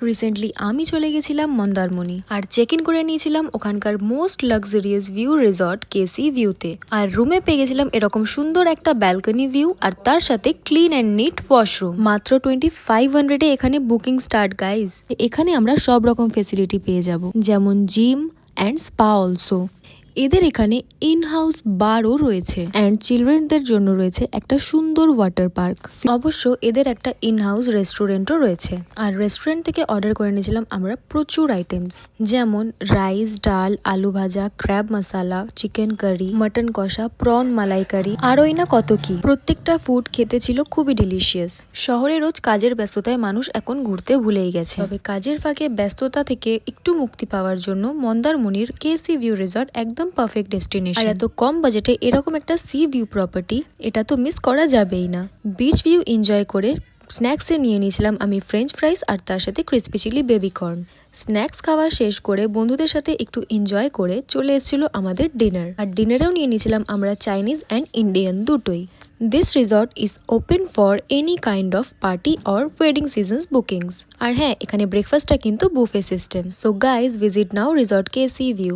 Recently আমি চলে গেছিলাম মন্দারমণি আর চেক ইন করে নিয়েছিলাম ওখানকার মোস্ট লাক্সারিয়াস ভিউ রিসর্ট কেসি ভিউতে। আর রুমে পেয়ে গেছিলাম এরকম সুন্দর একটা ব্যালকনি ভিউ আর তার সাথে ক্লিন অ্যান্ড নিট ওয়াশরুম। মাত্র 2500 এখানে বুকিং স্টার্ট গাইজ। এখানে আমরা সব রকম ফেসিলিটি পেয়ে যাব, যেমন জিম অ্যান্ড স্পা অলসো। এদের এখানে ইন হাউস বারও রয়েছে অ্যান্ড চিলড্রেনদের জন্য রয়েছে একটা সুন্দর ওয়াটার পার্ক। অবশ্য এদের একটা ইন হাউস রেস্টুরেন্টও রয়েছে। আর রেস্টুরেন্ট থেকে অর্ডার করে নিয়েছিলাম আমরা প্রচুর আইটেমস, যেমন রাইস, ডাল, আলু ভাজা, ক্র্যাব মশালা, চিকেন কারি, মটন কষা, প্রন মালাইকারি, আরোই না কত কি। প্রত্যেকটা ফুড খেতে ছিল খুবই ডিলিশিয়াস। শহরে রোজ কাজের ব্যস্ততায় মানুষ এখন ঘুরতে ভুলেই গেছে, তবে কাজের ফাঁকে ব্যস্ততা থেকে একটু মুক্তি পাওয়ার জন্য মন্দারমণির কেসি ভিউ রিসর্ট একদম পারফেক্ট ডেস্টিনেশন। আর এত কম বাজেটে এরকম একটা সি ভিউ প্রপার্টি, এটা তো মিস করা যাবেই না। বিচ ভিউ এনজয় করে স্ন্যাক্সে নিয়ে নিয়েছিলাম আমি ফ্রেঞ্চ ফ্রাইস আর তার সাথে crispy chilli baby corn. Snacks খাওয়া শেষ করে বন্ধুদের সাথে একটু এনজয় করে চলে এসেছিল আমাদের ডিনার। আর ডিনারেও নিয়ে নিয়েছিলাম আমরা চাইনিজ অ্যান্ড ইন্ডিয়ান দুটোই। This resort is open for any kind of party or wedding seasons bookings. আর হ্যাঁ, এখানে ব্রেকফাস্টটা কিন্তু buffet system. So guys, visit now resort KC view.